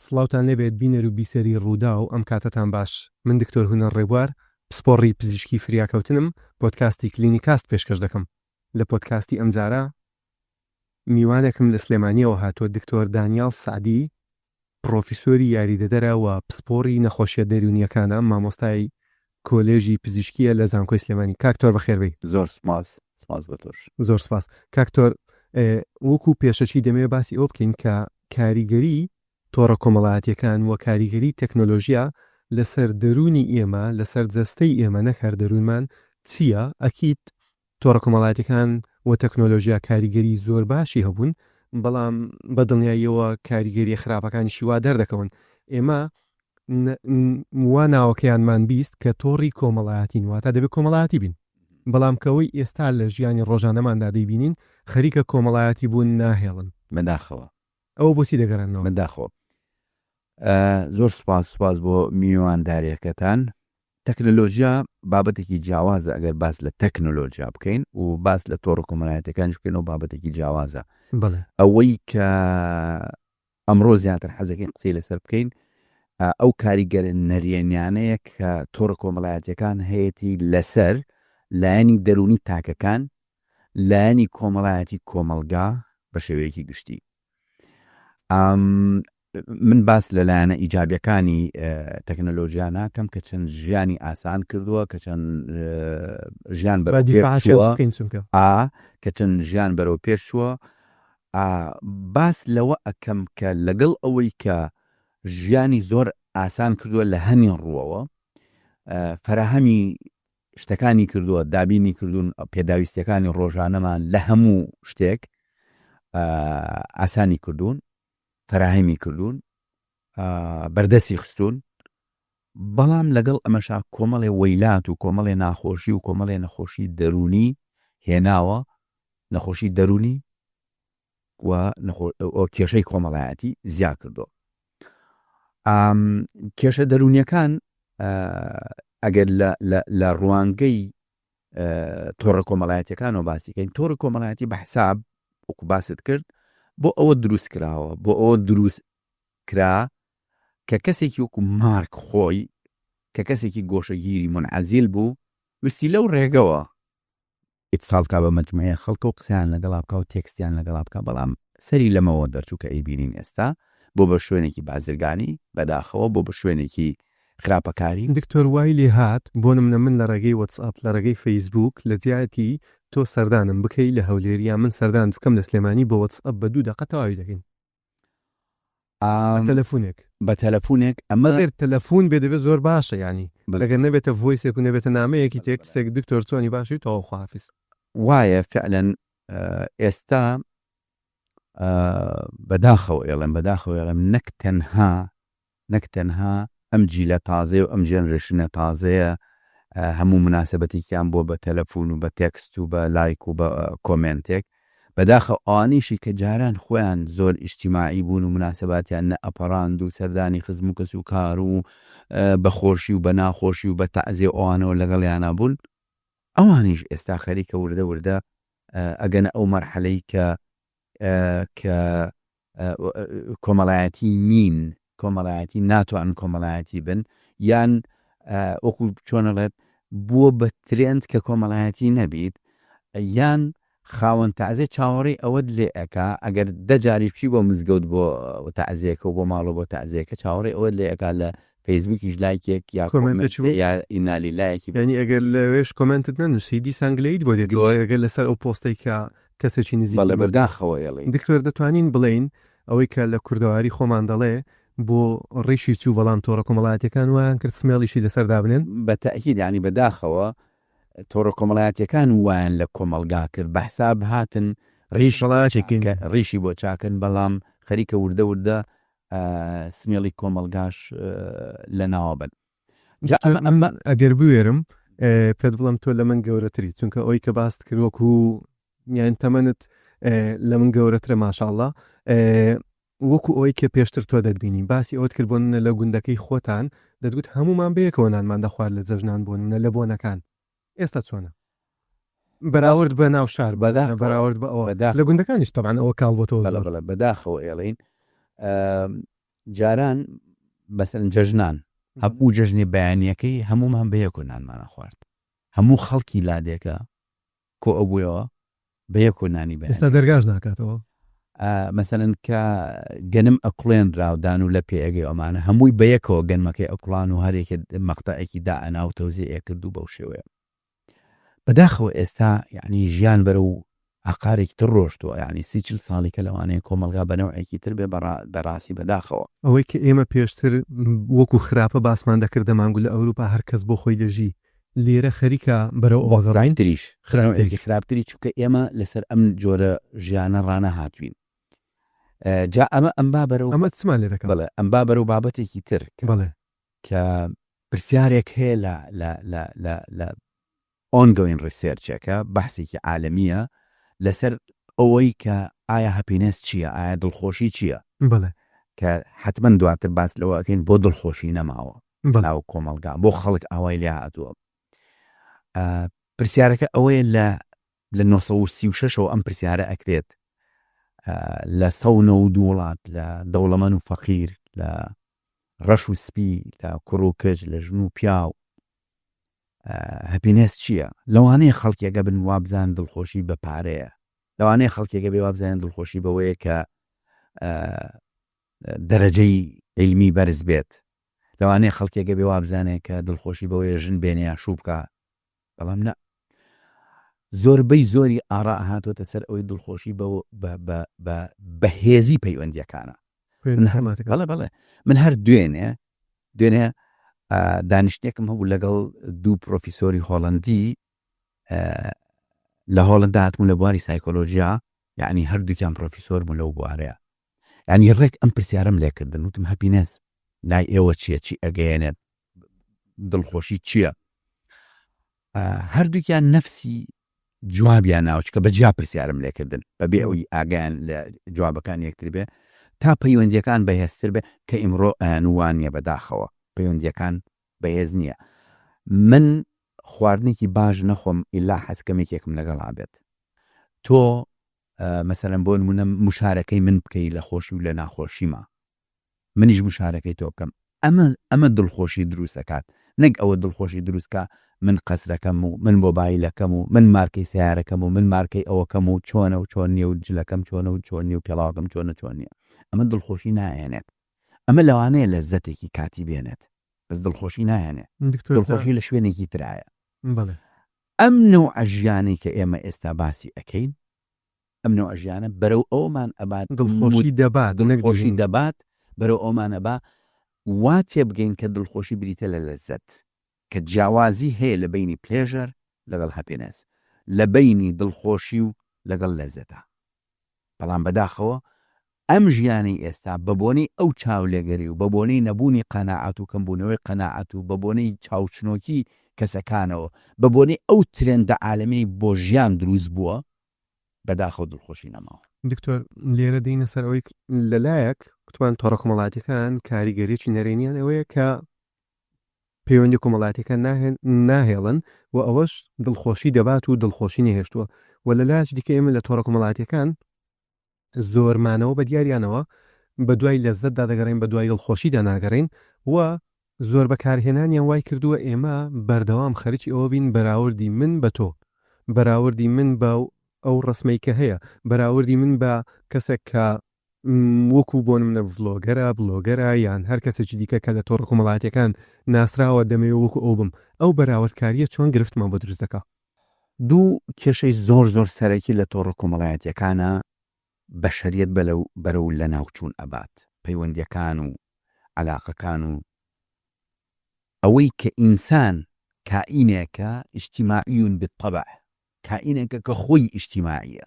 سڵاوتان لێبێت بینەر و بیسەری ڕوودا و ئەم کاتتان باش. من دکتۆر هونەر ڕێبوار پسپۆڕی پزیشکی فریاکەوتنم پۆدکاستی کلینیکاست پێشکەش دەکەم. لە پۆدکاستی ئەمجارە میوانێکم لە سلێمانیەوە هاتووە دکتۆر دانیال سعدی پرۆفیسۆری یاریدەدەرە و پسپۆڕی نەخۆشیە دەرونیەکانە مامۆستای کۆلێژی پزیشکیە لە زانکۆی سلێمانی. کاکتۆر بەخێربێی. زۆر سپاس بە تۆش. زۆر سپاس کاکتۆر. وەکو پێشەچی دەمەوێت باسی ئەو بکەین کە کاریگەری تۆڕە کۆمەڵایەتیەکان و کاریگەری تەکنۆلۆژیا لەسەر دەرونی ئێمە لەسەر جەستەی ئێمە نەکار دەروونمان چییە؟ ئەکید تۆڕە کۆمەڵایەتیەکان و تەکنۆلۆژیا کاریگەری زۆر باشی هەبوون، بەڵام بەدڵنیاییەوە کاریگەری خراپەکانیشی وا دەردەکەون. ئێمە وا ناوەکەیانمان بیست کە تۆڕی کۆمەڵایەتین واتە دەبێت کۆمەڵایەتی بین، بەڵام کەوەی ئێستا لە ژیانی ڕۆژانەماندا دەیبینین خەریکە کۆمەڵایەتی بوون ناهێڵن بەداخەوە. ئەوە بۆچی دەگەڕێنەوە؟ بەداخەوە. زۆر سپاس بۆ میوانداریەکەتان. تەکنۆلۆژیا بابەتێکی جیاوازە ئەگەر باس لە تەکنۆلۆژیا بکەین و باس لە تۆڕە کۆمەڵایەتەکانش بکەینەوە بابەتێکی جیاوازە. ئەوەی کە ئەمڕۆ زیاتر حەزەکەین قسەی لەسەر بکەین ئەو کاریگەرە نەرێنیانەیە کە تۆڕە کۆمەڵایەتیەکان هەیەی لەسەر لایەنی دەرونی تاکەکان لایەنی کۆمەڵایەتی کۆمەلگا بە شێوەیەکی گشتی. من باس لەلایەنە ئیجابیەکانی تەکنۆلۆژیا ناکەم کە چەند ژیانی ئاسان کردووە، کە چەند ژیان کە چەند ژیان بەرەو پێش چووە. باس لەوە ئەکەم کە لەگەڵ ئەوەی کە ژیانی زۆر ئاسان کردووە لە هەمین ڕووەوە، فەراهەمی شتەکانی کردووە، دابینی کردوون پێداویستەکانی ڕۆژانەمان لە هەموو شتێک ئاسانی کردوون، فەراهەمی کردوون، بەردەسی خستون. بەڵام لەگەڵ ئەمەشا کۆمەڵێ وەیلات و کۆمەڵێ ناخۆشی و کۆمەڵێ نەخۆشی دەرونی هێناوە، نەخۆشی دەرونی و کێشەی کۆمەڵایەتی زیاد کردووە. کێشە دەرونیەکان ئەگەر لە ڕوانگەی تۆڕە کۆمەڵایەتیەکانەوە باسیکەین، تۆڕە کۆمەڵایەتی بە حساب وەکو باست کرد بۆ ئەوە دروست کراوە، بۆ ئەوە دروست کرا کە کەسێکی وەکو مارک خۆی کە کەسێکی گۆشەگیری منعەزیل بوو وستی لەو ڕێگەوە ئیتساڵکا بە مەجموعەیە خەڵکە و قسەیان لەگەڵا بکە و تێکستیان لەگەڵا بکە، بەڵام سەری لەمەوە دەرچوو کە ئەیبینین ئێستا بۆ بە شوێنێکی بازرگانی بەداخەوە بۆ بە شوێنێکی خراپەکاری. دکتۆر وای لێ هات بۆ نمونە من لە ڕێگەی واتسئاپ لە ڕێگەی فەیسبوک لە جیاتی تۆ سەردانم بکەی لە هەولێریە من سەردان بکەم لە سلێمانی بە واتسئاپ بە 2 دقە تەواوی دەکەین بە تەلەفۆنێک. ئەمە غێر تەلەفۆن بێ دەبێت زۆر باشە، ینی لەگەر نەبێتە ڤۆیسێک و نەبێتە نامەیەکی تێکستێک دکتۆر چۆنی باشی تەواو خواحافیز. وایە فعلەن ئێستا بەداخەوە ئێڵم نەک تەنها ئەم جیلە تازەیە و ئەم جێنرێشنە تازەیە هەموو مناسبەتێکیان بۆ بە تەلەفۆن و بە تێکست و بە لایک و بە کۆمنتێک، بەداخە ئەوانیشی کە جاران خۆیان زۆر ئیجتیماعی بوون و مناسباتیان نەئەپەڕاند و سەردانی خزم و کەس و کار و بە خۆشی و بە ناخۆشی و بە تەعزیە ئەوانەوە لەگەڵیانە بوون، ئەوانیش ئێستا خەریکە وردە ئەگەنە ئەو مەرحەلەی کە کۆمەڵایەتی نین، کۆمەڵایەتی ناتوان کۆمەڵایەتی بن، یان وەکو چۆنەڵێت بووە بە ترێند کە کۆمەڵایەتی نەبیت، یان خاوەن تەعزیە چاوەڕێی ئەوەت لێ ئەکا ئەگەر دەجاری بچی بۆ مزگەوت بۆ تەعزیەکە و بۆ ماڵەوە بۆ تەعزیەکە چاوەڕێی ئەوەت لێ ئەکا لە فەیسبووکیش لایکێک یا کۆمنت یا ئینالی لایەکی، یعنی ئەگەر لەوێش کۆمنتت نەنووسی دیسانگلەیت بۆ دێت ئەگەر لەسەر ئەو پۆستەی کە کەسێکی نزیک بەرداخەوە ێڵێ. دکتۆر دەتوانین بڵین ئەوەی کە لە کوردەواری خۆمان دەڵێ بۆ ڕیشی چوو بەڵام تۆڕە کۆمەڵایەتیەکان وایان کرد سمێڵیشی لەسەردا بنێن؟ بە تەئکید ینی بەداخەوە تۆڕە کۆمەڵایەتیەکان وایان لە کۆمەلگا کرد بە حساب هاتن ڕیشی بۆ چاکن، بەڵام خەریکە وردە سمێڵی کۆمەلگاش لە ناوە بن. ئەمە ئەگەر بوێرم پێت بڵم تۆ لە من گەورەتری، چونکە ئەوی کە باست کردوەکو یان تەمەنت لە من گەورەترە ماشاءالله، وەکو ئەوەی کە پێشتر تۆ دەتبینی باسی ئەوت کردبوون لە گوندەکەی خۆتان دەتگوت هەمومان بەیەکەوە نانمان دەخوارد لە جەژنان بوون لە بۆنەکان. ئێستا چۆنە بەراورد بە ناو شار بەراورد بە ئەوە لە گوندەکانیش تەبعاً ئەوە کاڵ بۆ تۆ بەداخەوە ئێڵین جاران بەسەرن جەژنان هەموو جەژنی بەیانیەکەی هەمومان بەیەک نانمانە خوارد هەموو خەڵکی لادێکە کۆ ئەوبوویەوە بەیەک نانی بە ئێستا دەرگاش ناکاتەوە مەسەرەن کە گەنم ئەکڵێنراودان و لە پێگەی ئەمانە هەمووی بەیەکەوە گەنمەکەی ئەوکڵان و هەرێکە مەقتەعێکی دائنا و تەوزیع کردو بەو شێوەیە بەداخەوە ئێستا یعنی ژیان بەرە و عقارێکی تر ڕۆشتووە یعنی 30 ساڵی کە لەوانەیە کۆمەلگا بەنەوەیەکی تر بێ بەڕاستی بەداخەوە ئەوەی کە ئێمە پێشتر وەکو خراپە باسمان دەکردە مانگو لە ئەوروپا هەر کەس بۆ خۆی دەژی لێرە خەریکە بەرەو ئۆگەڕین تریش خراپتری چووکە ئێمە لەسەر ئەم جۆرە ژیانە ڕانە هاتوین جا ئەم بابەرەوە ئەمە چمان لێ دەکەم بڵێ ئەم بابەرە و بابەتێکی تر بڵێ کە پرسیارێک هەیە لە ongoing researchەکە بەحسێکی عالەمیە لەسەر ئەوەی کە ئایا هەپینەس چییە ئایا دڵخۆشی چییە بڵێ کە حتمما دواتر باس لەوەکەین بۆ دڵخۆشی نەماوە بەناو کۆمەلگا بۆ خەڵک ئاوای لێ هاتووە پرسیارەکە ئەوەیە لە 1936ەوە ئەم پرسیارە ئەکرێت لە 192 وڵات لە دەوڵەمەند و فەقیر لە ڕەش و سپی لە کوڕ و کەج لە ژن و پیاو هەپینەس چییە لەوانەیە خەڵکێکە بن وابزان دڵخۆشی بە پارەیە لەوانەیە خەڵکێکە بێ وابزانێن دڵخۆشی بەوەیە کە دەرەجەی عیلمی بەرز بێت لەوانەیە خەڵکێکە بێ وابزانێت کە دڵخۆشی بەوەیە ژن بێنەیە شوو بکە بەڵام نە زۆربەی زۆری ئاڕا هاتوۆتە سەر ئەوەی دڵخۆشی بەهێزی پەیوەندیەکانە بەڵێ من هەر دوێنێ دانیشتێکم هەبوو لەگەڵ دوو پرۆفیسۆری هۆڵەندی لە هۆڵندا هاتمون لە بواری سایکۆلۆژیا یعنی هەردووکیان پرۆفیسۆر بوون لەو بوارەیە یعنی ڕێک ئەم پرسیارەم لێکردن وتم هەپینەس لای ئێوە چییە چی ئەگەیەنێت دڵخۆشی چییە هەردووکیان نەفسی جوابیان ناوچکە بەجیا پرسیارم لێکردن بەبێ ئەوی ئاگیان لە جوابەکان یەکتر بێ تا پەیوەندیەکان بەهێزتر بێ کە ئیمڕۆ ئەنوانیە بەداخەوە پەیوەندیەکان بەهێز نییە من خواردنێکی باش نەخۆم ئیلا حەزکەمێکێکم لەگەڵ ئابێت تۆ مەسەرەن بۆ نمونە مشارەکەی من بکەی لە خۆشی و لە ناخۆشیمە منیش مشارەکەی تۆ بکەم ئەمە دڵخۆشی دروستەکات نەک ئەوە دڵخۆشی دروستکە من قەسرەکەم و من مۆبایلەکەم و من مارکەی سیارەکەم و من مارکەی ئەوەکەم و چۆنە و چۆن نیە و جلەکەم چۆنە و چۆن نیە و پێڵاوەکەم چۆن نییە ئەمە دڵخۆشی نایەنێت ئەمە لەوانەیە لە زەتێکی کاتی بێنێت بەس دڵخۆشی نایەنێت دڵخۆشی لە شوێنێکی ترایە ئەم نەوع ئەژیانەی کە ئێمە ئێستا باسی ئەەکەین ئەم نەوع ئەژیانە بەرەو ئەومان ئەبات دڵخۆشی دەبات بەرەو ئەومان ئەبا وا تێبگەین کە دڵخۆشی بریتە لە لەزەت کە جیاوازی هەیە لە بینی پلێژەر لەگەڵ هەپینەس لە بینی دڵخۆشی و لەگەڵ لەزەتە بەڵام بەداخەوە ئەم ژیانی ئێستا بەبوونی ئەو چاولێگەری و بەبوونی نەبوونی قەناعەت و کەمبوونەوەی قەناعەت و بەبوونی چاوچنۆکی کەسەکانەوە بەبوونی ئەو ترێندە عالەمەی بۆ ژیان دروست بووە بەداخەوە دڵخۆشی نەماوە دکتۆر لێرە دێنە سەر ئەوەی لەلایەک کوتوان تۆڕە کۆمەڵاتیەکان کاریگەریەکی نەرێنیان ئەوەیە کە پەیوەندی کۆمەڵاتیەکان ناهێڵن و ئەوەش دڵخۆشی دەبات و دڵخۆشی نەهێشتووە و لەلایەک دیکە ئێمە لە تۆڕە کۆمەڵاتیەکان زۆرمانەوە بە دیاریانەوە بە دوای لەزەتدا دەگەڕین بە دوای دڵخۆشیدا ناگەڕین و زۆر بەکارهێنانیان وای کردووە ئێمە بەردەوام خەریکی ئەوە بین بەراوردی من بە تۆ بەراوردی من بە ئەو ڕسمەی کە هەیە بەراوردی من بە کەسێک کە وەکو بۆ منە بلۆگەرە یان هەر کەسێکی دیکە کە لە تۆڕە کۆمەڵاتیەکان ناسراوە دەمێ وەکو ئەو بم ئەو بەراوردکاریە چۆن گرفتمان بۆ دروست دەکات دوو کێشەی زۆر سەرەکی لە تۆڕە کۆمەڵایەتیەکانە بەشەریەت بەرەو لە ناوچوون ئەبات پەیوەندیەکان و عەلاقەکان و ئەوەی کە ئینسان کائینێکە ئیجتیماعیون بالطبع کائینێکە کە خۆی ئیجتیماعیە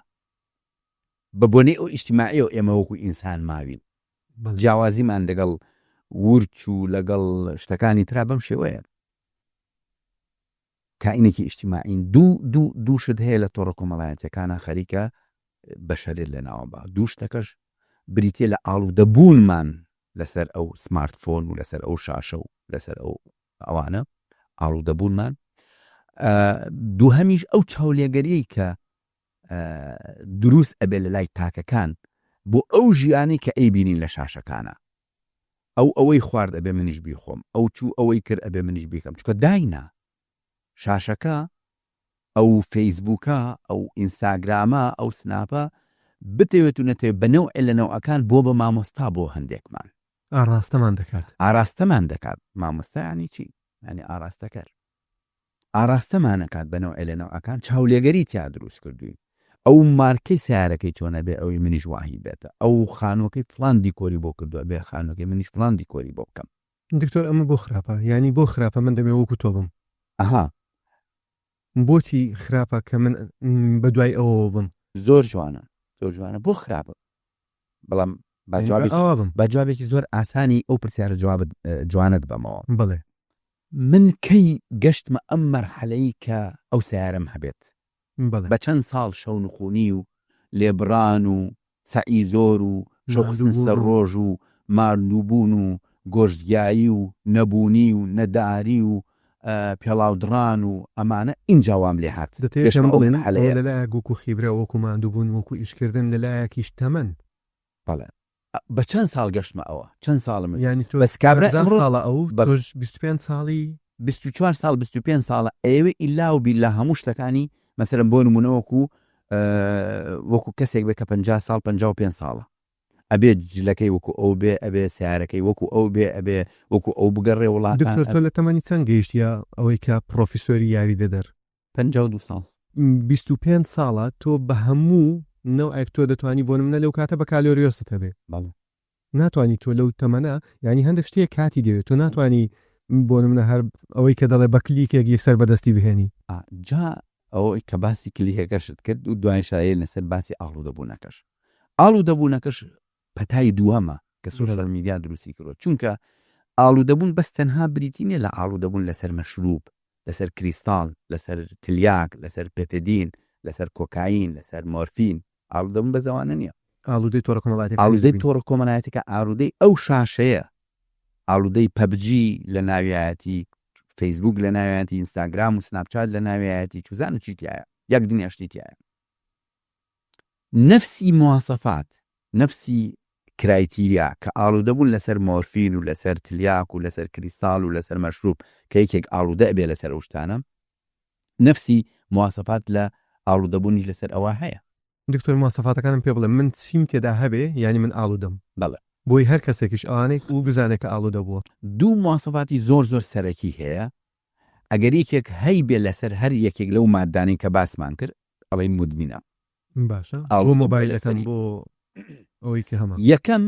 بەبوونەی ئەو ئیجتیماعیە و ئێمە وەکو ئینسان ماوین جیاوازیمان لەگەڵ ورچ و لەگەڵ شتەکانی ترا بەم شێوەیە کائینێکی ئیجتیماعین دووشت هەیە لە تۆڕە کۆمەڵایەتیەکانە خەریکە بەشەرێت لە ناوەبا دوو شتەکەش بریتێ لە ئاڵوودەبوونمان لەسەر ئەو سمارتفۆن و لەسەر ئەو شاشە و لەسەر ئەوانە ئاڵوودەبوونمان دووهەمیش ئەو چاولێگەریەی کە دروست ئەبێ لە لای تاکەکان بۆ ئەو ژیانی کە ئەیبینین لە شاشەکانە ئەوەی خوارد ئەبێ منیش بیخۆم ئەو چوو ئەوەی کرد ئەبێ منیش بیکەم چکە داینا شاشەکە ئەو فەیسبووکە ئەو ئینستاگرامە ئەو سناپە بتەوێت و نەتەوێت بەنەوع لە نەوعەکان بۆ بە مامۆستا بۆ هەندێکمان ئاراستەمان دەکات ئاراستەمان دەکات مامۆستا ینی چی ینی ئاراستەکەر ئاراستەمانەکات بەنەوع لە نەوعەکان چاولێگەری تیا دروست کردوین ئەو مارکەی سیارەکەی چۆنە بێ ئەوی منیش واهی بێتە ئەو خانووەکەی فلان دیکۆری بۆ کردووە بێ خانووەکەی منیش فلان دیکۆری بۆ بکەم دکتۆر ئەمە بۆ خراپە ینی بۆ خراپە من دەمێ وەکو تۆ بم ئەها بۆچی خراپە کە من بە دوای ئەوە بم زۆر جوانە زۆر جوانە بۆ خراپە بەڵام بە جوابێکی زۆر ئاسانی ئەو پرسیارە جوانت بەمەوە بڵێ من کەی گەشتمە ئەم مەرحەلەی کە ئەو سیارەم هەبێت بە چەند ساڵ شەو نخوونی و لێبڕان و سعی زۆر و شەخصن سەر ڕۆژ و ماردووبوون و گۆشتگیایی و نەبوونی و نەداری و پێڵاودڕان و ئەمانە ئینجاوام لێ هات لەلایە گوکو خیبرە وەکو ماندووبوون وەکو ئیشکردن لەلایەکیش تەمەن بەڵێ بە چەند ساڵ گەشتمە ئەوە چەند ساڵم ینی تۆ بەس کابرا ساڵە ئەو 25 ساڵی 24 ساڵ 25 ساڵە ئێوە ئیلا و بیلا هەموو شتەکانی مەسەرم بۆ نمونەوەکو وەکو کەسێک بێ کە 50 ساڵ 55 ساڵە ئەبێ جلەکەی وەکو ئەو بێ ئەبێ سیارەکەی وەکو ئەو بێ ئەبێ وەکو ئەو بگەڕێ وڵات دکتۆر تۆ لە تەمەنی چەند گەیشتە ئەوەی کە پرۆفیسۆری یاری دەدەر 52 ساڵ 25 ساڵە تۆ بە هەموو نەوعێک تۆ دەتوانی بۆ منە لەو کاتە بە کالۆریۆست هەبێ ناتوانانی تۆ لەو تەمەنە ینی هەندێک شتێک کاتی دەوێت تۆ ناتوانانی بۆ منە هەر ئەوەی کە دەڵێ بە کلیکێک یەکسەر بەدەستی بهێنی جا ئەوەی کە باسی کلیکەکەشت کرد و دوای شایە لەسەر باسی ئاڵوودەبوونەکەش ئاڵوودەبوونەکەش پەتای دووەمە کە سوشەل میدیا دروستی کردوە چونکە ئاڵوودەبوون بەس تەنها بریتینە لە ئاڵوودەبوون لەسەر مەشروب لەسەر کریستاڵ لەسەر تلیاک لەسەر پێتەدین لەسەر کۆکاین لەسەر مۆرفین ئاڵوودەبوون بە زەوانە نییە ئاڵودەی تۆڕە کۆمەڵایەتی ئاڵودەی تۆڕە کۆمەڵایەتەکە ئاڵودەی ئەو شاشەیە ئاڵودەی پەبجی لە ناویایەتی فەیسبوک لە ناویایەتی ئینستاگرام و سناپچات لە ناویایەتی چوزانە چیتیایە یەک دنیاشتیتیایە نفسی مواصفات نفسی کرایتیریا کە ئاڵوودەبوون لەسەر مۆرفین و لەسەر تلیاک و لەسەر کریستاڵ و لەسەر مەشروب کە یەکێک ئاڵوودە ئەبێ لەسەر ئەو شتانە نفسی مواصفات لە ئاڵوودەبوونی لەسەر ئەوە هەیە دکتۆر مواصفاتەکانم پێ بڵێ من چیم تێدا هەبێ ینی من ئاڵوودەم بەڵێ بۆی هەر کەسێکیش ئەوانێک و بزانێت کە ئاڵوودە بووە دوو مواصفاتی زۆر زۆر سەرەکی هەیە ئەگەر یەکێک هەی بێ لەسەر هەر یەکێک لەو ماددانی کە باسمان کرد ئەڵێ مدمینە باشە بۆ مۆبایلەکەم بۆ ئەوەی کە هەمە یەکەم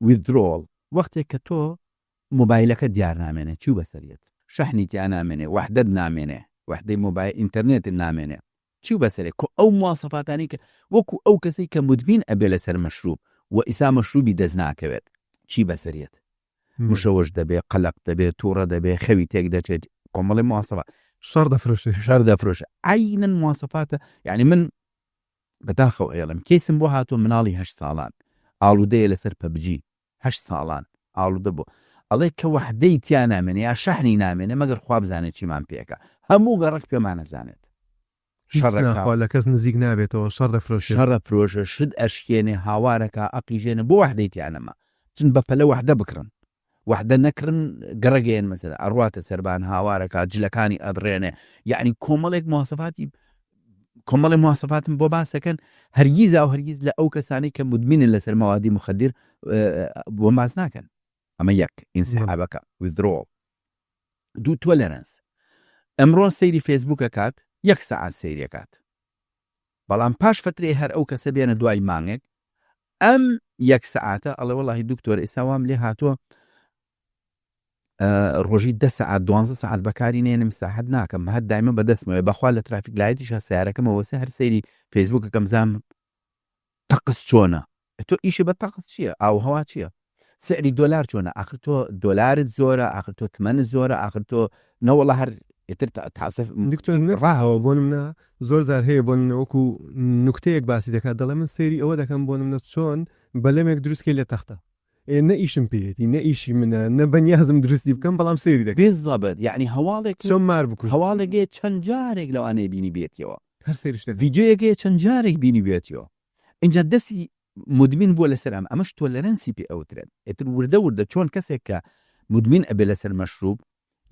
withdrawal وەختێک کە تۆ مۆبایلەکە دیار نامێنێ چوو بەسەریت شەحنی تیا نامێنێ وحدەت نامێنێ وحدەی مۆبایل ئینتەرنێت نامێنێ چوو بەسەرێ کە ئەو مواصفاتانی کە وەکو ئەو کەسەی کە مدمین ئەبێ لەسەر مەشروب و ئیسا مەشروبی دەست ناکەوێت چی بەسەریت مشەوەش دەبێ قەلق دەبێ تووڕە دەبێ خەوی تێک دەچێت کۆمەڵی مواصفات شەڕ دەفرۆشە عینەن مواصفاتە یعنی من بەداخەوە ئێڵم کەسم بۆ هاتۆ مناڵی 8 ساڵان ئاڵوودەیە لەسەر پەبجی 8 ساڵان ئاڵوودە بۆ ئەڵێ کە وحدەی تیا نامێنێ یا شەحنی نامێنێ مەگەر خوا بزانێت چیمان پێکە هەموو گەڕک پێمان نەزانێت شەڕەکە لە کەس نزیک نابێتەوە شەڕ دەفرۆشە شت ئەشکێنێ هاوارەکە عەقیژێنێ بۆ وحدەی تیانەما چون بەپەلە وحدە بکڕن وحدە نەکردن گەڕگەیەن مەسەلا ئەڕواتە سەربان هاوارەکە جلەکانی ئەدڕێنێ یعنی کۆمەڵێک مواصفاتی کۆمەڵی مواصفاتم بۆ باسەکەن هەرگیز ئەو هەرگیز لە ئەو کەسانی کە مدمینن لەسەر مەوادی مخدر بۆ باس ناکەن ئەمە یەک ئینسحابەکە withdrawal دوو tolerance ئەمڕۆ سەیری فێسبووکە کات 1 سەعات سەیرەکات بەڵام پاش فترێ هەر ئەو کەسە بێنە دوای مانگێک ئەم 1 سەعاتە ئەڵێ وەڵاهی دکتۆر ئێساوام لێ هاتووە ڕۆژی 10 سەعات 12 سەعات بەکاری نێنم مستاحەت ناکەم هەر دایمە بەدەستمەوە بەخوا لە ترافیک لایەتیش سیارەکەمەوە هەر سەیری فێسبووکەکەم زانم تەقس چۆنە تۆ ئیشی بە تەقس چییە ئاو هەوا چییە سعری دۆلار چۆنە ئاخر تۆ دۆلارت زۆرە ئاخر تۆ تمەنت زۆرە ئاخر تۆ نەوەڵە هەر ئێتر تاسف دکتۆر ڕاهەوە بۆ منە زۆر جار هەیە بۆ منەوەکو نوکتەیەک باسی دەکات دەڵێ من سەیری ئەوە دەکەم بۆ منە چۆن بەلەمێک دروستکەی لە تەختە نە ئیشم پێێتی نە ئیشی منە نە بەنیازم درستی بکەم بەڵام سەیری دەکەم بێزەبەت یعنی هەواڵێک چۆن مار بکوژ هەواڵێکێ چەند جارێک لەوانەیە بینی بێتیەوە هەر سەیریش ڤیدیۆیەکێ چەند جارێک بینی بێتیەوە اینجا دەستی مدمین بووە لەسەر ئەمەش تۆلەرەنسی پێ ئەوترێت ئێتر وردە چۆن کەسێک کە مدمین ئەبێ لەسەر مەشروب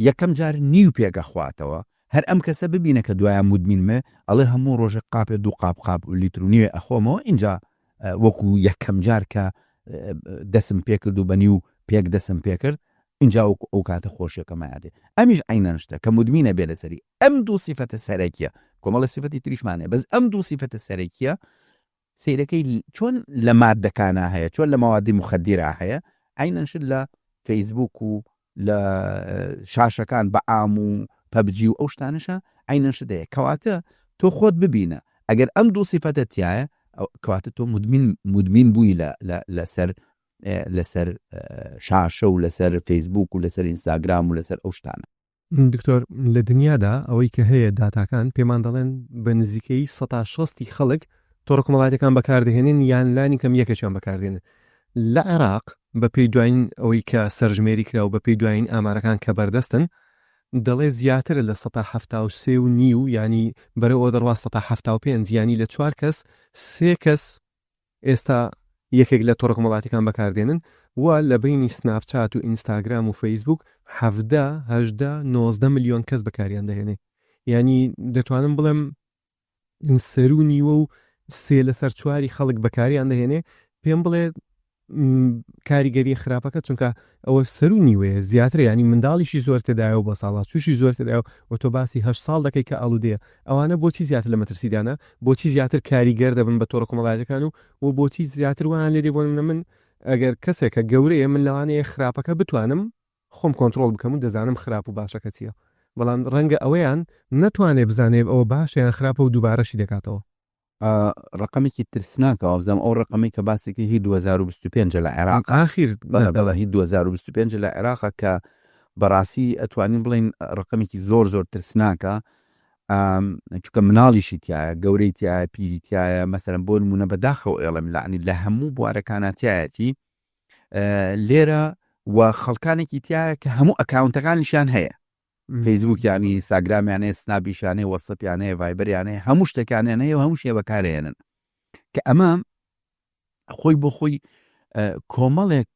یەکەم جار نیو پێگە خواتەوە هەر ئەم کەسە ببینە کە دوایە مدمینمە ئەڵێ هەموو ڕۆژە قاپێ دوو قاپ و لیتر و نیوێ ئەخۆمەوە اینجا وەکو یەکەم جار کە دەسم پێ کرد و بەنی و پێک دەسم پێ کرد اینجا ئەو کاتە خۆشیەکەمە یادێ ئەمیش عینەنشتە کە مدمینە بێ لەسەری ئەم دوو سیفەتە سەرەکیە کۆمەڵە سیفەتی تریشمانێ بەس ئەم دوو سیفەتە سەرەکیە سیرەکەی چۆن لە مادەکانە هەیە چۆن لە مەوادی مخدرە هەیە عینەنشت لە فەیسبوک و لە شاشەکان بە ئام و پەبجی و ئەو شتانشە عینەنشت هەیە کەواتە تۆ خۆت ببینە ئەگەر ئەم دوو سیفەتە تایە کەواتە تۆ مدمین بووی لەسەر شاشە و لەسەر فەیسبوک و لەسەر ئینستاگرام و لەسەر ئەو شتانە. دکتۆر لە دنیادا ئەوەی کە هەیە داتاکان پێمان دەڵێن بە نزیکەی 160 خەڵک تۆڕە کۆمەڵایەتەکان بەکاردەهێنن یان لانی کەم یەکێکیان بەکاردێنن لە عێراق بە پێی دوایین ئەوەی کە سەرژمێری کرا و بە پێی دوایین ئامارەکان کە بەردەستن دەڵێ زیاتر لە 173 و نیو ینی بەرەوە دەڕوا 175 ینی لە 4 کەس 3 کەس ئێستا یەکێک لە تۆڕە کۆمەڵایەتەکان بەکاردێنن و لە بینی سناپچات و ئینستاگرام و فەیسبوک 19 ملیۆن کەس بەکاریان دەهێنێ ینی دەتوانم بڵێم سەر و نیوە و 3 لەسەر 4 خەڵک بەکاریان دەهێنێ پێم بڵێ کاریگەری خراپەکە چونکە ئەوە سەر و نیوەیە زیاتر ینی منداڵیشی زۆر تێدایە و بە ساڵات تووشی زۆر تێدایە و تۆ باسی 8 ساڵ دەکەی کە ئەڵودەیە ئەوانە بۆچی زیاتر لە مەترسیدانە بۆچی زیاتر کاریگەر دەبن بە تۆڕە کۆمەڵایەتەکان و بۆچی زیاتر وان لێ دێبوون من ئەگەر کەسێکە گەورەیە من لەوانەیە خراپەکە بتوانم خۆم کۆنتترۆل بکەم و دەزانم خراپ و باشەکە چییە بەڵام ڕەنگە ئەوەیان نەتوانێ بزانێ ئەوە باشیان خراپە و دووبارەشی دەکاتەوە. ڕقمێکی ترسناکەەوە بزانام ئەو ڕقمی کە باسێکی هی 2025 لە عێراق ئاخیر هی 2025 لە عێراقە کە بەڕاستی ئەتوانین بڵین ڕقمێکی زۆر ترسناکە چونکە مناڵیشی تایە گەورەی تایە پیری تایە مەسەرەن بۆ نمونە بەداخەوە ئێڵم لەعنی لە هەموو بوارەکانەتیایەتی لێرە و خەڵکانێکی تایە کە هەموو ئەکاونتەکانیشیان هەیە فەیسبوک یانی ئینستاگرامیانەیە سناپیشانەیە وەسەپیانەیە ڤایبەریانەیە هەموو شتەکانیان هەیە و هەموو شتێ بەکارهێنن کە ئەمە خۆی بۆ خۆی کۆمەڵێک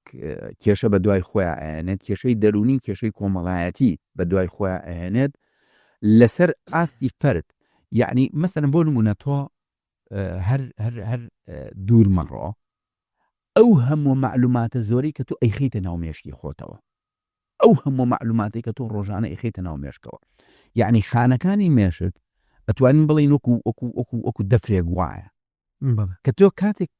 کێشە بە دوای خۆیان ئەهێنێت کێشەی دەرونی کێشەی کۆمەڵایەتی بە دوای خۆیان ئەهێنێت لەسەر ئاستی فەرد یعنی مەسەرەن بۆ نمونە تۆ هەر دوور مەڕۆ ئەو هەموو معلوماتە زۆری کە تۆ ئەیخیتە ناو مێشکی خۆتەوە ئەو هەموو معلوماتی کە تۆ ڕۆژانە ئەیخیتە ناو مێشکەوە یعنی خانەکانی مێشت ئەتوانین بڵین وەکو دەفرێک وایە کە تۆ کاتێک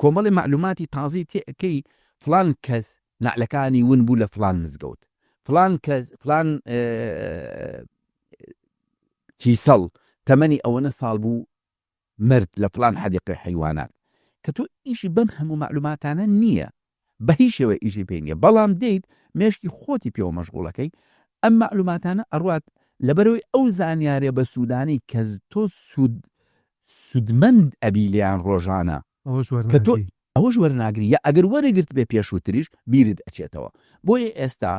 کۆمەڵی معلوماتی تازی تێکەی فلان کەس نعلەکانی ون بوو لە فلان مزگەوت فلان کەس فلان کیسەڵ تەمەنی ئەوەنە ساڵ بوو مرد لە فلان حەدیقەی حیوانات کە تۆ ئیشی بەم هەموو معلوماتانە نییە بە هیچ شێوە ئیشی پێ نییە بەڵام دەیت مێشکی خۆتی پێوە مەشغوڵەکەی ئەم معلوماتانە ئەڕوات لەبەرەوەی ئەو زانیارێ بە سوودانی کە تۆ سودمەند ئەبیلیان ڕۆژانە کە تۆ ئەوەش وەرناگری یا ئەگەر وەرەگرت بێ پێشووتریش بیرت ئەچێتەوە بۆیە ئێستا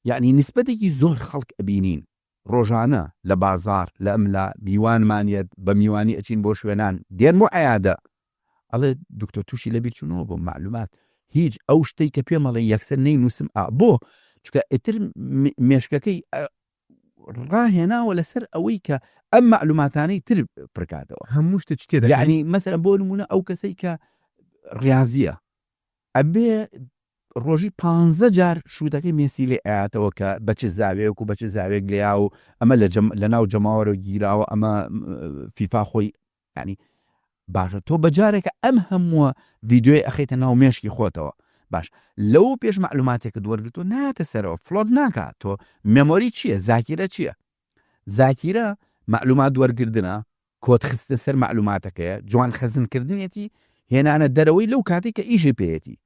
یعنی نسبەتێکی زۆر خەڵک ئەبینین ڕۆژانە لە بازار لە ئەملا میوانمانیت بە میوانی ئەچین بۆ شوێنان دێن بۆ عیادە ئەڵێ دکتۆر تووشی لەبیر چوونەوە بۆ معلومات هیچ ئەو شتەی کە پێمەڵێ یەکسەر نەینووسم بۆ چکە ئیتر مێشکەکەی ڕاهێناوە لەسەر ئەوەی کە ئەم معلوماتانەی تر پرکاتەوە هەموو شتە چ تێدا یعنی مەسەرەن بۆ نمونە ئەو کەسەی کە ڕاضیە ئەبێ ڕۆژی 15 جار شووتەکەی مێسی لێ ئااتەوە کە بەچ زاوێک و بەچ زاوێک لێیا و ئەمە لە ناو جەماوەرە گیراوە ئەمە فیفا خۆی ینی باشە تۆ بەجارێکە ئەم هەمووە ڤیددیۆی ئەخیتە ناو مێشکی خۆتەوە باش لەو پێش معلوماتێکە دووەرگرتۆ ناتە سەرەوە فلۆت ناکات تۆ مێمۆری چییە زاکیرە چییە زاکیرە معلومات دووەرگردنە کۆت خستە سەر معلوماتەکەیە جوان خەزنکردنێتی هێنانە دەرەوەی لەو کاتێک کە ئیژی پێیەتی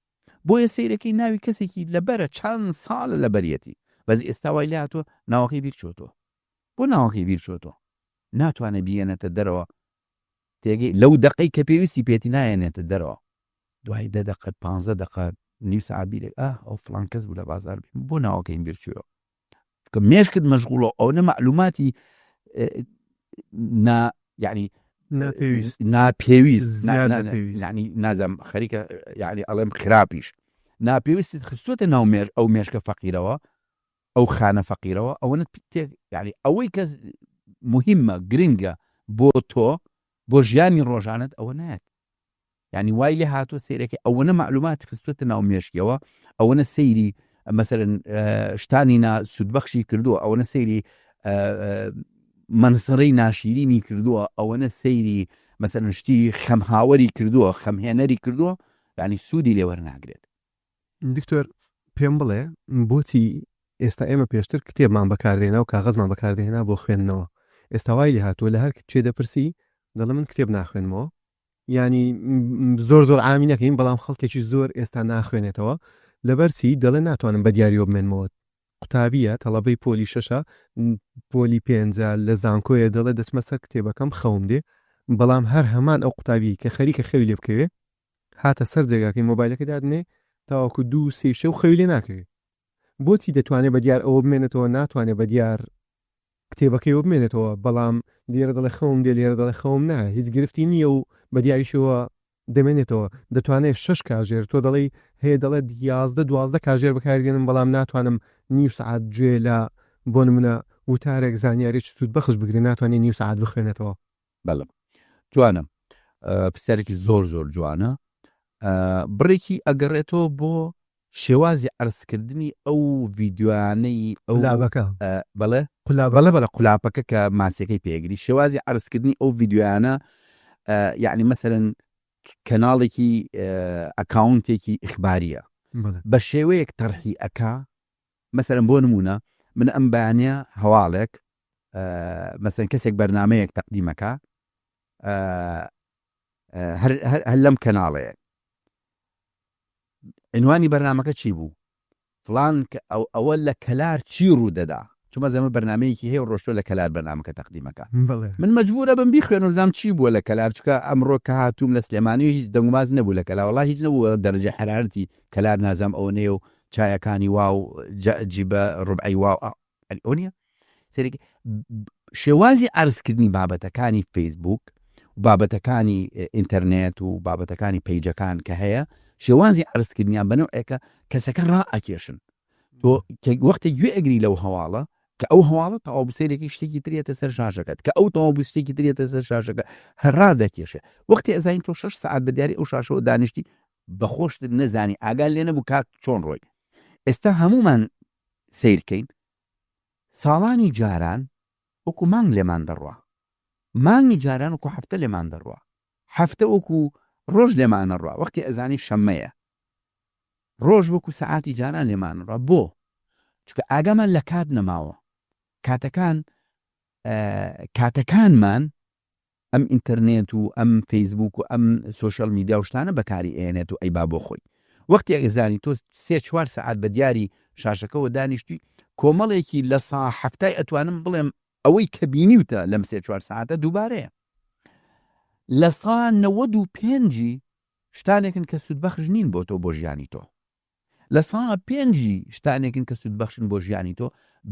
بۆیە سیرەکەی ناوی کەسێکی لەبەرە چەند ساڵە لەبەرەتی بەس ئێستاوای لاتۆ ناوەکەی بیرچۆتۆ بۆ ناوەکەی بیرچۆتۆ ناتوانێت بیێنێتە دەرەوە تێگەی لەو دقەی کە پێویستی پێتی نایێنێتە دەرەوە دوای 10 دقەت 15 دقەت نیو سەعات بیرێک ئەو فڵان کەس بوو لە بازار بۆ ناوەکەی بیرچووە کە مێشکت مەشغوڵە ئەو نە معلوماتی یعنی ناپێویست زیاد نەپێویست. یعنی نازم خەریکە یعنی ئەڵێم خراپیش ناپێویستت خستوتە ناو ئەو مێشکە فەقیرەوە ئەو خانە فەقیرەوە ئەوەنت یعنی ئەوەی کە مهمە گرنگە بۆ تۆ بۆ ژیانی ڕۆژانت ئەوە نایەت یعنی وای لێ هاتووە سیرەکە ئەوەنە معلومات خستوتە ناو مێشکیەوە ئەوەنە سەیری مەسەرەن شتانی سودبەخشی کردووە ئەوەنە سەیری منسڕەی ناشیرینی کردووە ئەوەنە سەیری مەسەرەن شتی خەمهاوەری کردووە خەمهێنەری کردووە یعنی سوودی لێوەرناگرێت. دکتۆر پێم بڵێ بۆچی ئێستا ئێمە پێشتر کتێبمان بەکاردێنا و کاغەزمان بەکاردێنا بۆ خوێندنەوە ئێستا وای لێ هاتووە لە هەر کێ دەپرسی دەڵێ من کتێب ناخوێنمەوە ینی زۆر ئامی نەکەین بەڵام خەڵکێکی زۆر ئێستا ناخوێنێتەوە لەبەرچی دەڵێ ناتوانم بە دیاریۆ بمێنمەوە قوتابیە تەڵەبەی پۆلی 6 پۆلی 5 لە زانکۆیە دەڵێ دەچمە سەر کتێبەکەم خەوم دێ بەڵام هەر هەمان ئەو قوتابی کە خەریکە خەوی لێ بکەوێ هاتە سەر جێگاکەی مۆبایلەکە دادنێ تاواکو 2-3 شەو خەوی لێ ناکەوێت بۆچی دەتوانێت بە دیار ئەوە بمێنێتەوە ناتوانێت بە دیار کتێبەکەیەوە بمێنێتەوە بەڵام لێرە دەڵێ خەوم دێ لێرە دەڵێ خەوم نا هیچ گرفتی نییە و بە دیاریشەوە دەمێنێتەوە دەتوانێت 6 کاژێر تۆ دەڵێ هەیە دەڵێت 11-12 کاژێر بەکاردێنم بەڵام ناتوانم نیو سعات گوێ لە بۆ نمونە وتارێک زانیارێکی سوود بەخش بگرێ ناتوانێت نیو سعات بخوێنێتەوە. بەڵێ جوانە پرسیارێکی زۆر جوانە بڕێکی ئەگەڕێتەوە بۆ شێوازی عرضکردنی ئەو ڤیددیوانەی ئەو بەڵێ قولاپەکە کە ماسیەکەی پێگری شێوازی عرضکردنی ئەو ڤیددیوانە یعنی مەسەرەن کەناڵێکی ئەکاونتێکی ئیخباریە بە شێوەیەک تەرحی ئەکا مەسەرەن بۆ نمونە من ئەم بەیانە هەواڵێک مەسەرەن کەسێک بەرنامەیەک تەقدیمەکە هەر لەم کەناڵەیە عنوانی بەرنامەکە چی بوو فلان ئەوە لە کەلار چی ڕوو دەدا چونمە زەمە بەرنمەیەکی هەیە ڕۆشتۆ لە کەلار بەرنامەکە تەقدیمەکە من مەجبورە بم بیخوێن و زانم چی بووە لە کەلار چکە ئەمڕۆ کە هاتووم لە سلێمانی هیچ دەنگماز نەبوو لە کەلا وڵات هیچ نەبووە دەرەجە حرارەتی کەلار نازام ئەوە نێ و چایەکانی واو جیبە ڕوبعی واو ئەو نییە سەرێکی شێوازی عرضکردنی بابەتەکانی فەیسبوک و بابەتەکانی ئینتەرنێت و بابەتەکانی پەیجەکان کە هەیە شێوازی عرضکردنیان بەنەوەیەکە کەسەکە ڕائەکێشن تۆ وەختێک گوێ ئەگری لەو هەواڵە کە ئەو هەواڵە تەواوبسەیرێکی شتێکی ترێتە سەر شاشەکەت کە ئەو تەواو شتێکی ترێتە سەر شاشەکە هەرا دەکێشێ وەختی ئەزانین تۆ 6 ساعت بە دیاری ئەو شاشەوە دانیشتی بەخۆشت نەزانی ئاگال لێ نەبوو کات چۆن ڕۆی ئێستا هەمومان سیرکەین ساڵانی جاران وەکو مانگ لێمان دەڕوا مانگی جاران وەکو هەفتە لێمان دەڕوا هەفتە وەکو ڕۆژ لێمانە ڕوا وەختی ئەزانی شەممەیە ڕۆژ وەکو سەعاتی جاران لێمان ڕوا بۆ چکە ئاگامان لە کات نەماوە کاتەکانمان ئەم ئینتەرنێت و ئەم فەیسبوک و ئەم سۆشەل میدیا شتانە بەکاری ئێنێت و ئەی با بۆ خۆی وەختی ئەگەزانی تۆ 3-4 سەعات بە دیاری شاشەکەەوە دانیشتی کۆمەڵێکی لە سا هەفتای ئەتوانم بڵێم ئەوەی کە بینیوتە لەم 3-4 ساعتە دووبارەیە لە سا 95 شتانێکن کە سودبەخش نین بۆ تۆ بۆ ژیانی تۆ لە سا 5 شتانێکن کە سودبەخشن بۆ ژیانی تۆ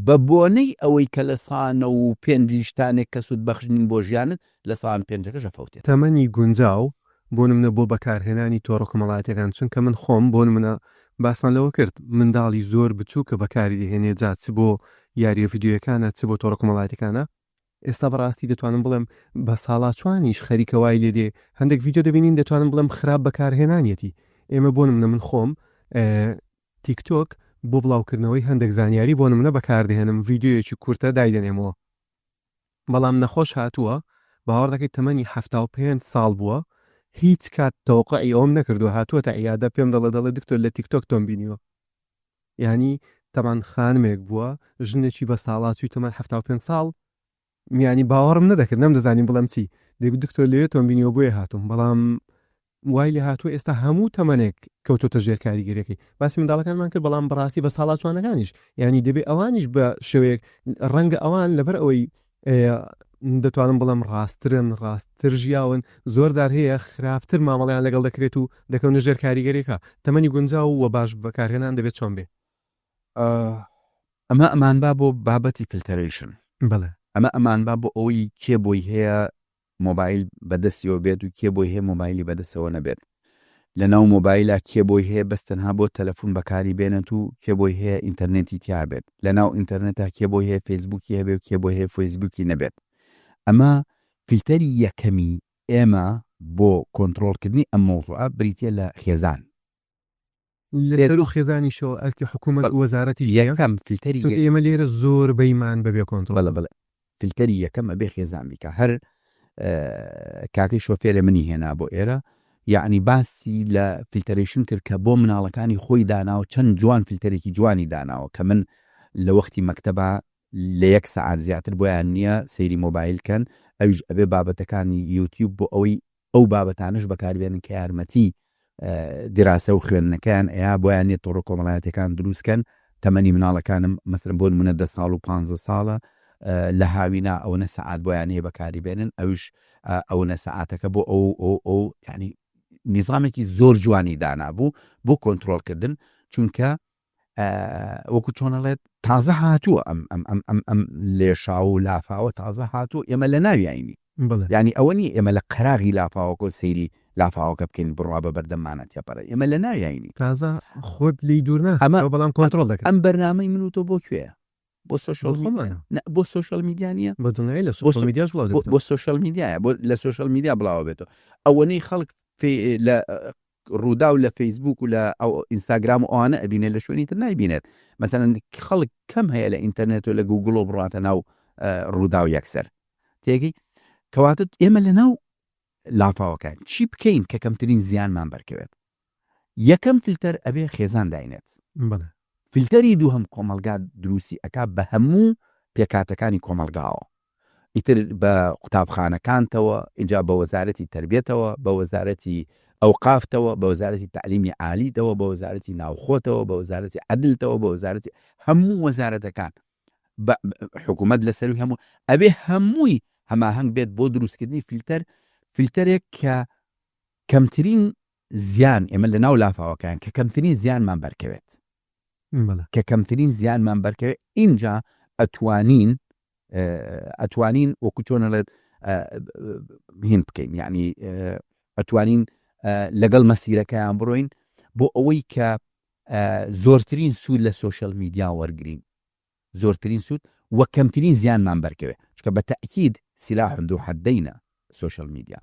بە بۆنەی ئەوەی کە لە سا 95 شتانێک کە سودبەخش نین بۆ ژیانت لە سا 5 فەوتێت تەمەنی گونجاو بۆ نمونە بۆ بەکارهێنانی تۆڕە کۆمەڵایەتەکان چونکە من خۆم بۆ نمونە باسمان لەوە کرد منداڵی زۆر بچوو کە بەکاری دەهێنێ جا چ بۆ یاریە ڤیددیۆیەکانە چ بۆ تۆڕە کۆمەڵایەتەکانە ئێستا بەڕاستی دەتوانم بڵێم بە ساڵاتوانیش خەریکە وای لێ دێ هەندێک ڤیددیۆ دەبینین دەتوانم بڵێم خراپ بەکارهێنانیەتی ئێمە بۆ نمونە من خۆم تیکتۆک بۆ بڵاوکردنەوەی هەندێک زانیاری بۆ نمونە بەکاردێنم ڤیددیۆیەکی کورتە دایدەنێمەوە بەڵام نەخۆش هاتووە باوەڕ دەکەیت تەمەنی 75 ساڵ بووە هیچ کات تەوقعی ئەوم نەکردو هاتووە تا عیادە پێم دەڵێ دکتۆر لە تیکتۆک تۆم بینیوە یعنی تەمان خانمێک بووە ژنێکی بە ساڵاتوی تەمان 75 ساڵ میانی باوەڕم نەدەکرد نەم دەزانیم بڵم چی دکتۆر لێ تۆم بینیەوە بۆیە هاتووم بەڵام وای لێ هاتووە ئێستا هەموو تەمەنێک کەوتۆتە ژێر کاریگەریەکەی باسی منداڵەکانمان کرد بەڵام بەڕاستی بە ساڵاتوانەکانیش یعنی دەبێ ئەوانیش بە شێوەیەک ڕەنگە ئەوان لەبەر ئەوەی دەتوانم بڵم ڕاستتر ژیاون زۆر جار هەیە خراپتر مامەڵیان لەگەڵ دەکرێت و دەکەونە ژێر کاریگەریەکە تەمەنی گونجاو و باش بەکارهێنان دەبێت چۆن بێ ئەمان با بۆ بابەتی فیلتەرێشن بڵێ ئەمان با بۆ ئەوەی کێ بۆی هەیە مۆبایل بەدەستیەوە بێت و کێ بۆی هەیە مۆبایلی بەدەستەوە نەبێت لەناو مۆبایلە کێ بۆی هەیە بەستەنها بۆ تەلەفۆن بەکاری بێنێت و کێ بۆی هەیە ئینتەرنێتی تیا بێت لەناو ئینتەرنێتە کێ بۆی هەیە فەیسبووکی هەبێت و کێ بۆی هەیە فەیسبووکی نەبێت ئەمە فیلتەری یەکەمی ئێمە بۆ کۆنتڕۆڵکردنی ئەم مۆزوعە بریتە لە خێزان لەسەر و خێزانی شۆ ئەرکی حکوومەت وەزارەتی یەکەم فیلتەری ئێمە لێرە زۆر بەیمان بەبێ کۆنتڕۆڵ بڵێ فیلتەری یەکەم ئەبێ خێزان بیکە هەر کاکەی شۆفێرە منی هێنا بۆ ئێرە یعنی باسی لە فیلتەرێشن کرد کە بۆ مناڵەکانی خۆی داناوە چەند جوان فیلتەرێکی جوانی داناوە کە من لە وەختی مەکتەبە لە 1 سەعات زیاتر بۆیان نییە سەیری مۆبایلکەن ئەویش ئەبێ بابەتەکانی یوتیوب بۆ ئەوەی ئەو بابەتانش بەکاربێنن کە یارمەتی دراسە و خوێندنەکان ئەیا بۆیان نیە تۆڕە کۆمەڵایەتەکان دروستکەن تەمەنی مناڵەکانم مەسەرەن بۆ نمونە 10 ساڵ و 15 ساڵە لە هاوینا ئەوەنە سەعات بۆیان هەیە بەکاری بێنن ئەوش ئەوەنە سەعاتەکە بۆ ئەو ینی نیزامێکی زۆر جوانی دانابوو بۆ کۆنتڕۆڵکردن چونکە وەکو چۆنەڵێت تازە هاتووە ئەم لێشا و لافاوە تازە هاتووە ئێمە لە ناویانی ینی ئەوە نی ئێمە لە قەراغی لافاوەکۆ سەیری لافاوەکە بکەین بڕوا بە بەردەمانە تێپەڕە ئێمە لە ناویانی تازە خۆت لی دوورنا ئەمە بەڵام کۆنتڕۆڵ دەکەن ئەم بەرنامەی من و تۆ بۆ کوێە بۆ بۆ سوۆشەل میدیانە بۆ سوۆشەل میدیایە بۆ لە سوۆشەل میدیا بڵاوە بێتەوە ئەوەنەی خەڵک لە ڕوودا و لە فەیسبوک و لە ئەو ئینستاگرام و ئەوانە ئەبینێت لە شوێنی تر نایبینێت مەسەلەن خەڵک کەم هەیە لە ئینتەرنێت و لە گوگڵ و بڕاتە ناو ڕوودا و یەکسەر تێگەی کەواتە ئێمە لە ناو لافاوەکان چی بکەین کە کەمترین زیانمان بەرکەوێت یەکەم فیلتەر ئەبێ خێزان داینێت فیلتەری دووهەم کۆمەلگا دروستی ئەکا بە هەموو پێکاتەکانی کۆمەلگاوە ئیتر بە قوتابخانەکانتەوە اینجا بە وەزارەتی تربێتەوە بە وەزارەتی ئەوقافتەوە بە وەزارەتی تعلیمی عالیتەوە بە وەزارەتی ناوخۆتەوە بە وەزارەتی عەدلتەوە بە وەزارەتی هەموو وەزارەتەکان حکوومەت لەسەروی هەموو ئەبێ هەمووی هەماهەنگ بێت بۆ دروستکردنی فیلتەرێک کە کەمترین زیان ئێمە لە ناو لافاوەکان کە کەمترین زیانمان بەرکەوێت کە کەمترین زیانمان بەرکەوێت اینجا ئەتوانین وەکو چۆنەڵێت هین بکەین یعنی ئەتوانین لەگەڵ مەسیرەکەیان بڕۆین بۆ ئەوەی کە زۆرترین سوود لە سوۆشەل میدیا وەرگرین زۆرترین سوود وە کەمترین زیانمان بەرکەوێت چکە بە تەئکید سلاح ذو حدەینە سوۆشەل میدیا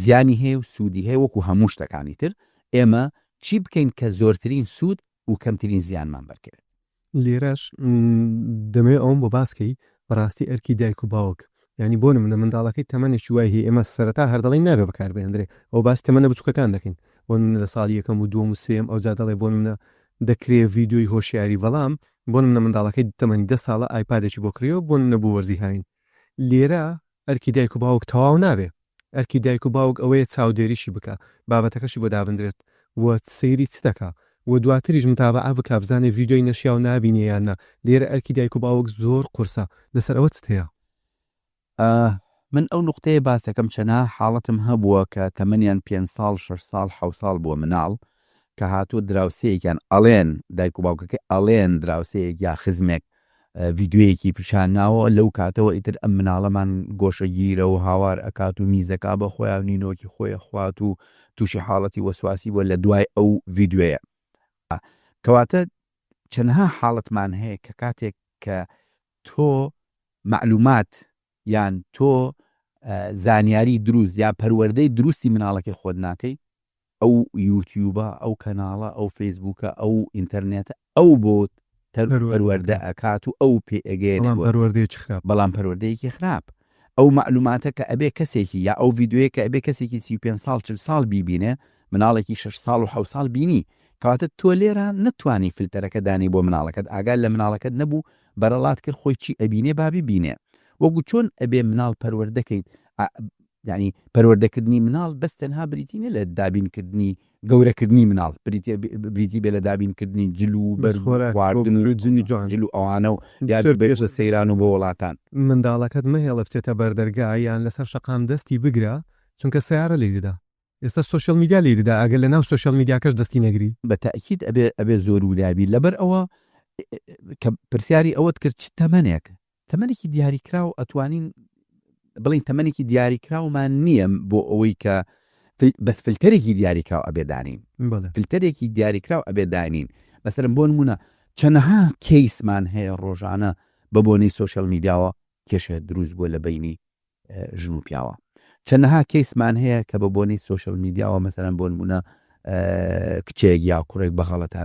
زیانی هەیە و سوودی هەیە وەکو هەموو شتەکانی تر ئێمە چی بکەین کە زۆرترین سوود و کەمترین زیانمان بەرکەوێت لێرەش دەمێ ئەوم بۆ باسکەی بەڕاستی ئەرکی دایک و باوک ینی بۆ منە منداڵەکەی تەمەنێکی وای هەیە ئێمە سەرەتا هەردەڵی نابێ بەکاربێنرێ ئەو باس تەمەنە بچووکەکان دەکەین بۆ منە لە ساڵی یەکەم و دووەم و سێم ئەو جا دەڵێ بۆ منە دەکرێ ڤیددیۆی هۆشیاری بەڵام بۆ منە منداڵەکەی تەمەنی 10 ساڵە ئایپادێکی بۆ کڕیەوە بۆ نەبوو وەرزی هاین لێرە ئەرکی دایک و باوک تەواو نابێ ئەرکی دایک و باوک ئەوەیە چاودێریشی بکە بابەتەکەشی بۆ دابدرێت وە سەیری چ دەکا و دواتریش متابعە بکە بزانێ ڤیددیۆی نەشیا و نابینێیانە لێرە ئەرکی دایک و باوک زۆر قورسە لەسەر ئەوە چ هەیە من ئەو نقطەیە باسەکەم چەنا حاڵەتم هەبووە کە تەمەنیان 5 ساڵ 6 ساڵ 7 ساڵ بووە مناڵ کە هاتووە دراوسەیەکیان ئەڵێن دایک و باوکەکە ئەڵێن دراوسەیەک یا خزمێک ڤیددیۆیەکی پیشانناوە لەو کاتەوە ئیتر ئەم مناڵەمان گۆشە گیرە و هاوار ئەکات و میزەکا بە خۆیان نینۆکی خۆی خوات و تووشی حاڵەتی وەسواسی بووە لە دوای ئەو ڤیددیۆیە کەواتە چەندها حاڵەتمان هەیە کە کاتێک کە تۆ معلومات یان تۆ زانیاری دروست یا پەروەردەی دروستی مناڵەکەی خۆت ناکەی ئەو یوتیوبە ئەو کەناڵە ئەو فەیسبوکە ئەو ئینتەرنێتە ئەو بۆ پەروەردە ئەکات و ئەو پێگەێن بەڵام پەروەردەیەکی خراپ ئەو معلوماتە کە ئەبێ کەسێکی یا ئەو ڤیددیۆیە کە ئەبێ کەسێکی 35 ساڵ 40 ساڵ بیبینێ مناڵێکی 6 ساڵ و 7 ساڵ بینی کەواتە تۆ لێرە نتوانی فیلتەرەکە دانی بۆ مناڵەکەت ئاگال لە مناڵەکەت نەبوو بەرەڵات کرد خۆی چی ئەبینێ بابی بینێ وەگو چۆن ئەبێ مناڵ پەروەردەکەیت ینی پەروەردەکردنی مناڵ بەس تەنها بریتینە لە دابینکردنی گەورەکردنی مناڵ بریتی بێ لە دابینکردنی جل و بەرخواردن و جنی جوان جل و ئەوانە و بێژە سەیران و بۆ وڵاتان منداڵەکەت مەهێڵە بچێتە بەردەرگای یان لەسەر شەقام دەستی بگرە چونکە سیارە لێ دەدا ئێستا سوۆشەل میدیا لێ دەدا ئەگەر لە ناو سوۆشەل میدیاکەش دەستی نەگری بە تەئکید ئەبێ زۆر وریابی لەبەر ئەوە کە پرسیاری ئەوەت کرد چ تەمەنێک تەمەنێکی دیاریکرا و ئەتوانین بڵین تەمەنێکی دیاریکراومان نییە بۆ ئەوەی کە بەس فلتەرێکی دیاریکراو ئەبێدانین فلتەرێکی دیاریکراو ئەبێدانین مەسەرم بۆ نمونە چەندەها کەیسمان هەیە ڕۆژانە بە بۆنەی سۆشیەل میدیاوە کێشە دروست بووە لە بینی ژن و پیاوە چەندەها کەیسمان هەیە کە بە بۆنەی سۆشیەل میدیاوە مەسەرم بۆ نمونە کچێک یا کوڕێک بەغەڵەتا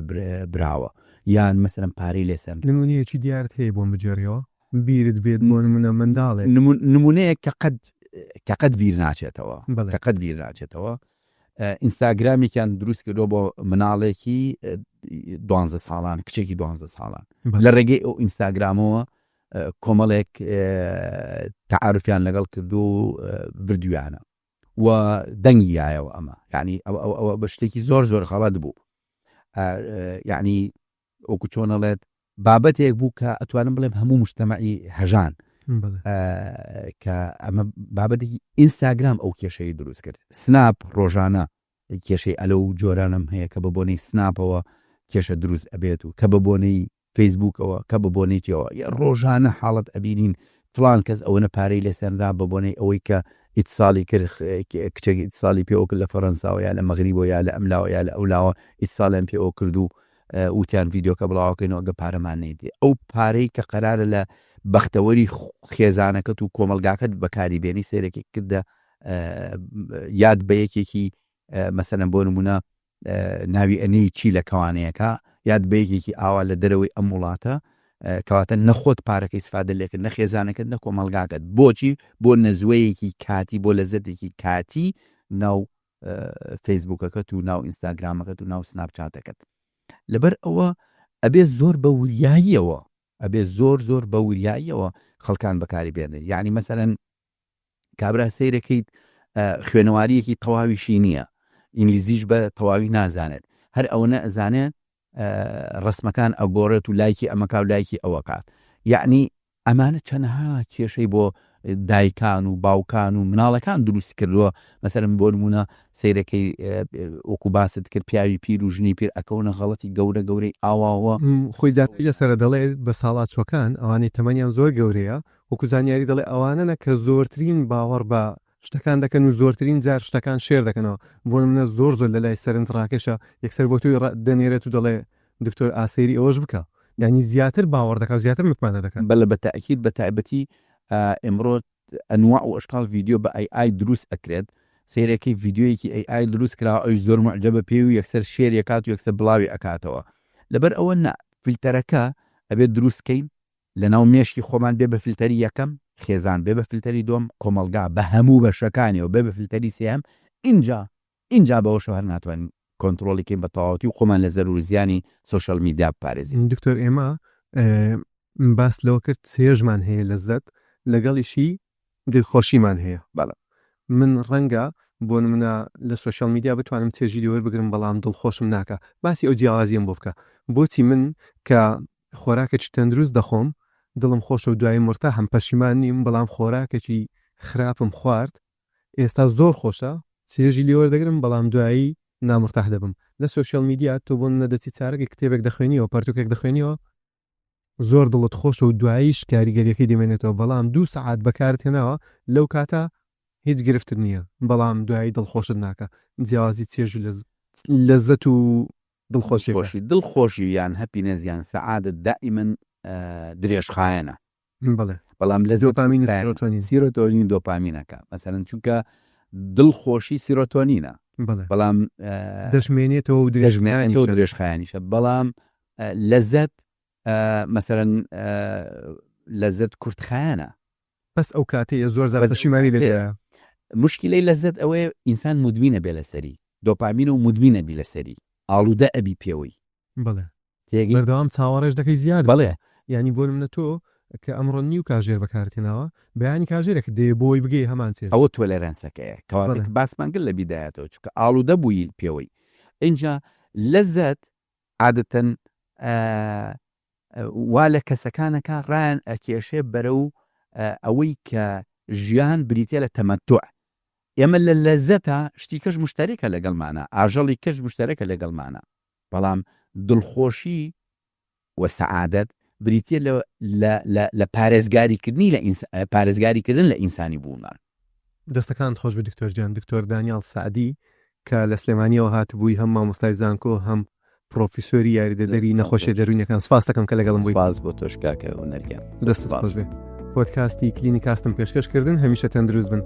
براوە یان مەسەرم پارەی لێسەر نمونەیەکی دیارت هەیە بۆم بجێڕیەوە بیرت بێت بۆ نمونە منداڵێک نمونەیە کە قەت بیر ناچێتەوە ئینستاگرامێکیان دروست کردۆ بۆ مناڵێکی 12 ساڵان کچێکی 12 ساڵان لە ڕێگەی ئەو ئینستاگرامەوە کۆمەڵێک تعارفیان لەگەڵ کردو بردویانە و دەنگی یایەوە ئەمە یعنی ئەوە بە شتێکی زۆر خەڵەت بوو یعنی ئەوکو چۆنەڵێت بابەتێک بوو کە ئەتوانم بڵێم هەموو مجتەمەعی هەژان کە ئەمە بابەتێکی ئینستاگرام ئەو کێشەی دروست کرد سناپ ڕۆژانە کێشەی ئەلە و جۆرانم هەیە کە بە بۆنەی سناپەوە کێشە دروست ئەبێت و کە بە بۆنەی فەیسبوکەوە کە بە بۆنێکیەوە ڕۆژانە حاڵەت ئەبینین فلان کەس ئەوەنە پارەی لەسەردا بە بۆنەی ئەوەی کە ئیتساڵی کرد کچێکی ئیتساڵی پێوە کرد لە فەڕەنساوە یا لە مەغریبەوە یا لە ئەملاوە یا لە ئەولاوە ئیتساڵیان پێوە کرد و وتیان ڤیدیۆکە بڵاوکەینەوە گە پارەمان نەیدێ ئەو پارەی کە قەرارە لە بەختەوەری خێزانەکەت و کۆمەلگاکەت بەکاری بێنی سێرێکی کردە یاد بە یەکێکی مەسەلەن بۆ نمونە ناوی ئەنەی چی لە کەوانەیەەکە یاد بە یەکێکی ئاوا لە دەرەوەی ئەم وڵاتە کەواتە نەخۆت پارەکەی سفادە لێکرد نە خێزانەکەت نە کۆمەلگاکەت بۆچی بۆ نەزوەیەکی کاتی بۆ لەزەتێکی کاتی ناو فەیسبوکەکەت و ناو ئینستاگرامەکەت و ناو سناپچاتەکەت لەبەر ئەوە ئەبێ زۆر بە وریاییەوە ئەبێ زۆر بە وریاییەوە خەڵکان بەکاری بێنن یعنی مەسەلەن کابرا سەیرەکەیت خوێنەواریەکی تەواویشی نییە ئینگلیزیش بە تەواوی نازانێت هەر ئەوەنە ئەزانێت ڕسمەکان ئەگۆڕێت و لایکی ئەمەکا و لایکی ئەوەکات یعنی ئەمانە چەندها کێشەی بۆ دایکان و باوکان و مناڵەکان دروست کردووە مەسەرم بۆ نمونە سەیرەکەی وەکو باست کرد پیاوی پیر و ژنی پیر ئەکەونە غەڵەتی گەورەی ئاواوە خۆی جاتی لەسەر دەڵێت بە ساڵات چۆکان ئەوانەی تەمەنیان زۆر گەورەیە وەکو زانیاری دەڵێ ئەوانەنە کە زۆرترین باوەڕ بە شتەکان دەکەن و زۆرترین جار شتەکان شێر دەکەنەوە بۆ منە زۆر لە لای سەرنج ڕاکێشە یەکسەر بۆ توی دەنێرێت و دەڵێ دکتۆر ئاسەیری ئەوەش بکە یعنی زیاتر باوەڕ دەکات زیاتر متمانە دەکەن بەڵێ بە تاکید بە تایبەتی ئەمڕۆ ئەنواع و ئەشکال ڤیدیۆ بە AI دروست ئەکرێت سەیرەکەی ڤیدیۆیەکی AI دروست کرا ئەوش زۆر معجەبە پێ و یەکسەر شێریەکات و یەکسەر بڵاوی ئەکاتەوە لەبەر ئەوە فیلتەرەکە ئەبێت دروستکەین لە ناو مێشکی خۆمان بێ بە فیلتەری یەکەم خێزان بێ بە فیلتەری دۆم کۆمەلگا بە هەموو بەشەکانیەوە بێ بە فیلتەری سێم اینجا بەەوە شەوهر ناتوانین کۆنتترۆلیکەین بە تەواوەتی و خۆمان لە زەرور زیانی سۆشیەل میدیا بپارێزین دکتۆر ئێمە باس لەوە کرد سێژمان هەیە لەزەت لەگەڵیشی دڵخۆشیمان هەیە بەڵێ من ڕەنگە بۆ منە لە سۆشیەل میدیا بتوانم تێژی لێوە بگرم بەڵام دڵخۆشم ناکە باسی ئەو جیاوازیم بۆ بکە بۆچی من کە خۆراکێکی تەندروست دەخۆم دڵم خۆش و دوای مرتا هەم پەشیمان نیم بەڵام خۆراکێکی خراپم خوارد ئێستا زۆر خۆشە چێژی لێوە دەگرم بەڵام دوایی نامرتاح دەبم لە سۆشیەل میدیا تۆ بۆ نەدەچی چارەکی کتێبێک دەخوێنیەوە پەرتوکێک دەخوێنیەوە زۆر دڵت خۆش و دواییش کاریگەریەکەی دەمێنێتەوە بەڵام 2 سەعات بەکارت هێناوە لەو کاتە هیچ گرفتت نییە بەڵام دوایی دڵخۆشت ناکە جیاوازی چێژ و لەزەت و دڵخۆشی یان هەپینەزیان سەعادت دائیمەن درێژخایەنە بەڵام لە سیرۆتۆنین دۆپامینەکە مەسەرەن چونکە دڵخۆشی سیرۆتۆنینە بەڵام دەشمێنێتەوە و درێژخایانیشە بەڵام لەزەت مەسەرەن لەزەت کورتخایانە بەس ئەو کاتەیە زۆر زەرشیمانی لێ مشکلەی لەزەت ئەوەیە ئینسان مدمینە بێ لەسەری دۆپامینە و مدمینە بی لەسەری ئاڵوودە ئەبی پێوەی بڵێ بەردەوام چاوەڕێژ دەکەی زیاد بڵێ ینی بۆ منە تۆ کە ئەمڕۆ نیو کاژێر بەکارتێناوە بەیانی کاژێرێک دێ بۆی بگەی هەمان چێژ ئەوە تۆلێرەنسەکەیە کەواتێک باسمان کرد لە بیدایەتەوە چکە ئاڵوودە بووی پێوەی اینجا لەزەت عادەتەن وا لە کەسەکانەکە ڕایان ئەکێشێ بەرە و ئەوەی کە ژیان بریتێ لە تەمەتوع ئێمە لە لەزەتە شتی کەش مشتەرێکە لەگەڵمانە ئاژەڵی کەش مشتەرەکە لەگەڵمانە بەڵام دڵخۆشی و سەعادەت بریتە لە پارێزگاریکردنی پارێزگاریکردن لە ئینسانی بوونان. دەستەکان خۆش بە دکتۆرجان دکتۆر دانیال سعدی کە لە سلێمانیەوە هاتبووی هەم مامۆستای زانکۆ هەم پرۆفیسۆری یاریدەدەری نەخۆشیە دەروونیەکان سپاس دەکەم کە لەگەڵم بووی. سپاس بۆ تۆش کاکە هونەرگیان. دەستت خۆش بێ. پۆدکاستی کلینیکاستم پێشکەشکردن هەمیشە تەندروست بن.